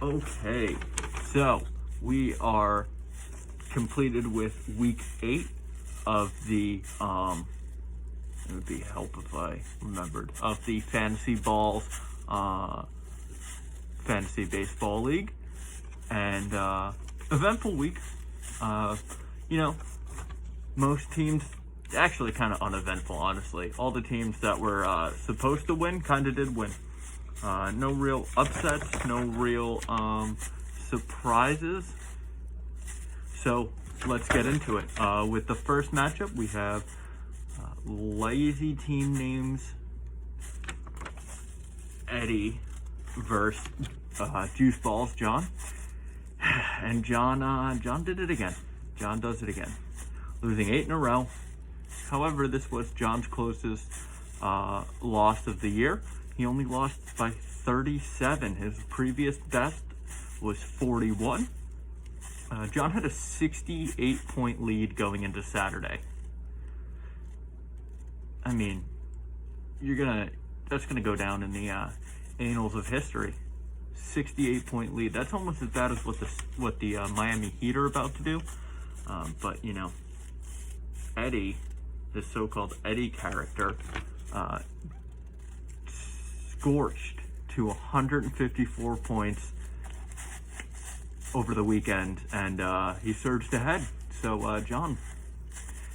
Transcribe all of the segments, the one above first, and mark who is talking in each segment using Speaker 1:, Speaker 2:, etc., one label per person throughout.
Speaker 1: Okay, so we are completed with week 8 of the it would be help if I remembered, of the Fantasy Balls Fantasy Baseball League, and eventful week. You know, most teams, actually kind of uneventful, honestly. All the teams that were supposed to win kind of did win. No real upsets, no real surprises. So let's get into it. With the first matchup, we have lazy team names Eddie versus Juice Balls John. And John did it again. John does it again, losing 8 in a row. However, this was John's closest loss of the year. He only lost by 37. His previous best was 41. John had a 68-point lead going into Saturday. I mean, that's gonna go down in the annals of history. 68-point lead. That's almost as bad as what the Miami Heat are about to do. But you know, Eddie, this so-called Eddie character, scorched to 154 points over the weekend, and he surged ahead. So John,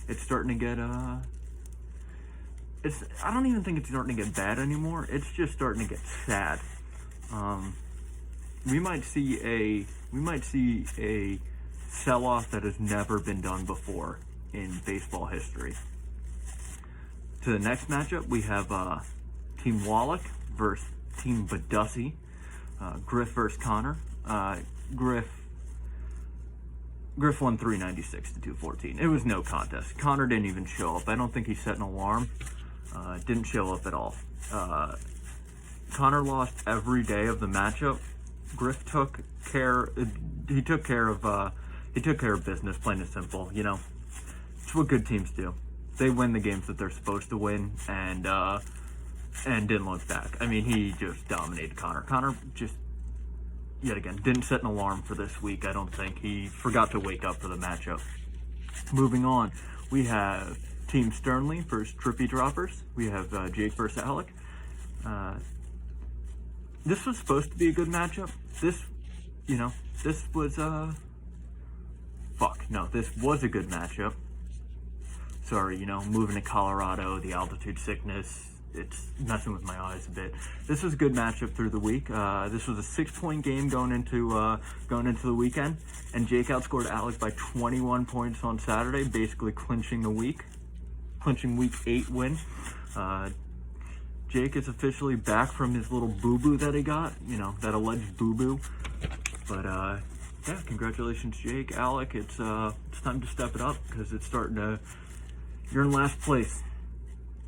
Speaker 1: it's starting to get I don't even think it's starting to get bad anymore. It's just starting to get sad. We might see a sell-off that has never been done before in baseball history. To the next matchup, we have Team Wallach versus Team Badussi. Griff versus Connor. Griff won 396 to 214. It was no contest. Connor didn't even show up. I don't think he set an alarm. Didn't show up at all. Connor lost every day of the matchup. Griff took care of business, plain and simple. You know, it's what good teams do. They win the games that they're supposed to win, and didn't look back. I mean, he just dominated Connor. Connor just, yet again, didn't set an alarm for this week, I don't think. He forgot to wake up for the matchup. Moving on, we have Team Sternly versus Trippy Droppers. We have Jake versus Alec. This was supposed to be a good matchup. This was a good matchup. Sorry, moving to Colorado, the altitude sickness, it's messing with my eyes a bit. This was a good matchup through the week. This was a 6-point game going into the weekend, and Jake outscored Alec by 21 points on Saturday, basically clinching week 8 win. Jake is officially back from his little boo-boo that he got, that alleged boo-boo. But yeah, congratulations, Jake. Alec, it's time to step it up, because you're in last place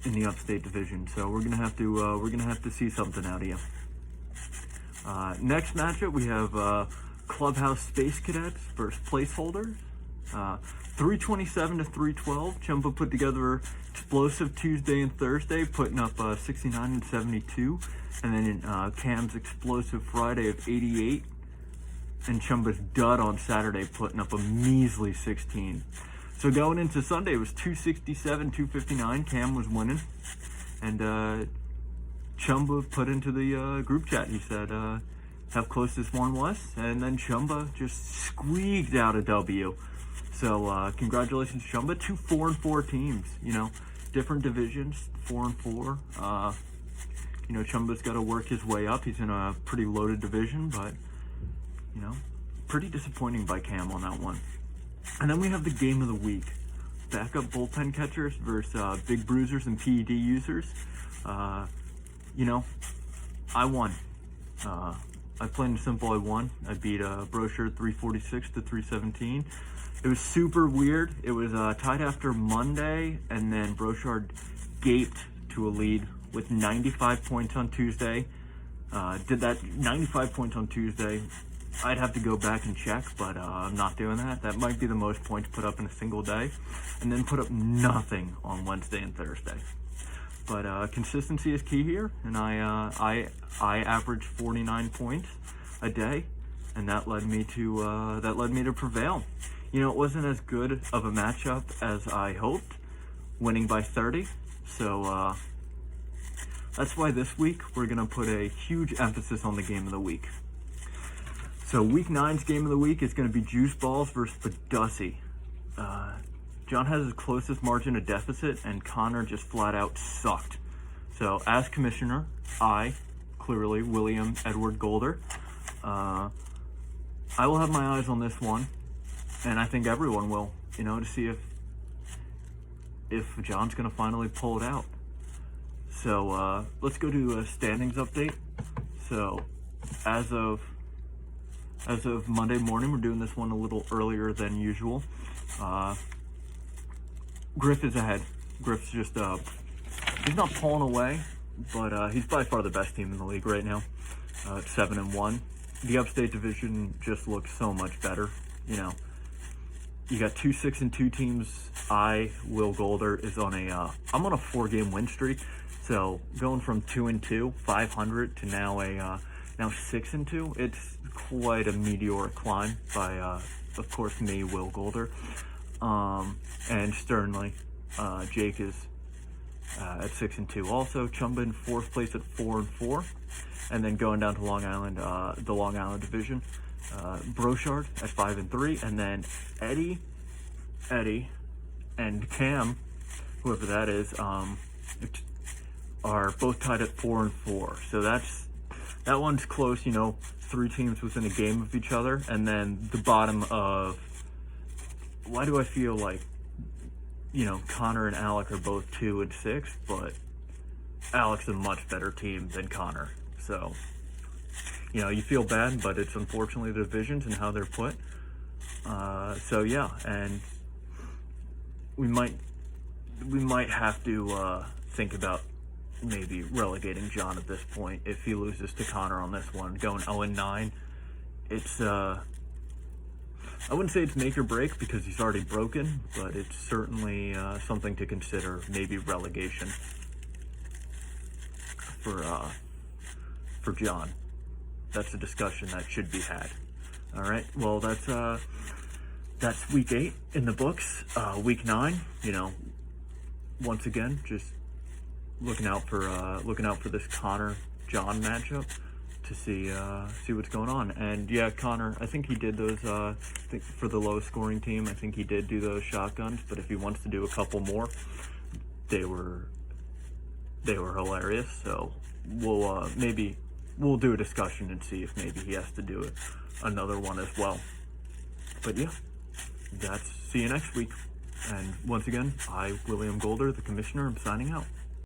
Speaker 1: in the Upstate Division, so we're gonna have to see something out of you. Next matchup, we have Clubhouse Space Cadets versus Placeholders. 327 to 312. Chumba put together explosive Tuesday and Thursday, putting up 69 and 72, and then Cam's explosive Friday of 88, and Chumba's dud on Saturday, putting up a measly 16. So going into Sunday, it was 267, 259. Cam was winning, and Chumba put into the group chat. He said how close this one was, and then Chumba just squeaked out a W. So congratulations, Chumba. 2 4-4 teams. Different divisions, 4-4. Chumba's got to work his way up. He's in a pretty loaded division, but pretty disappointing by Cam on that one. And then we have the game of the week. Backup bullpen catchers versus big bruisers and PED users. I won. I plain and simple, I won. I beat Brochure 346 to 317. It was super weird. It was tied after Monday, and then Brochard gaped to a lead with 95 points on Tuesday. Did that 95 points on Tuesday. I'd have to go back and check, but I'm not doing that. That might be the most points put up in a single day. And then put up nothing on Wednesday and Thursday. But consistency is key here, and I average 49 points a day. and that led me to prevail. You know, it wasn't as good of a matchup as I hoped, winning by 30. So that's why this week we're gonna put a huge emphasis on the game of the week. So week 9's game of the week is gonna be Juice Balls versus Badussi. John has his closest margin of deficit, and Connor just flat out sucked. So as commissioner, I, clearly William Edward Golder, I will have my eyes on this one, and I think everyone will, you know, to see if John's gonna finally pull it out. So let's go to a standings update. So as of Monday morning, we're doing this one a little earlier than usual. Griff is ahead. Griff's just he's not pulling away, but he's by far the best team in the league right now. 7-1. The Upstate Division just looks so much better. You know, you got 2 6-2 teams. Will Golder, is on I'm on a 4-game win streak. So going from 2-2, 500 to now 6-2. It's quite a meteoric climb by, of course, me, Will Golder, and Sternly. Jake is at 6-2. Also, Chumba in 4th place at 4-4, and then going down to Long Island, the Long Island Division, Brochard at 5-3, and then Eddie, and Cam, whoever that is, are both tied at 4-4. So that one's close. You know, 3 teams within a game of each other, and then the bottom of. Why do I feel like, you know, Connor and Alec are both 2-6, but Alec's a much better team than Connor. So, you know, you feel bad, but it's unfortunately the divisions and how they're put. So yeah, and we might have to think about maybe relegating John at this point if he loses to Connor on this one. Going 0-9, it's I wouldn't say it's make or break because he's already broken, but it's certainly something to consider. Maybe relegation for John. That's a discussion that should be had. All right. Well, that's week 8 in the books. Week 9, you know, once again, just looking out for this Connor John matchup to see what's going on. And yeah, Connor, I think he did those for the lowest scoring team. I think he did do those shotguns, but if he wants to do a couple more, they were hilarious. So we'll do a discussion and see if maybe he has to do another one as well. But yeah, see you next week. And once again, I, William Golder, the commissioner, am signing out.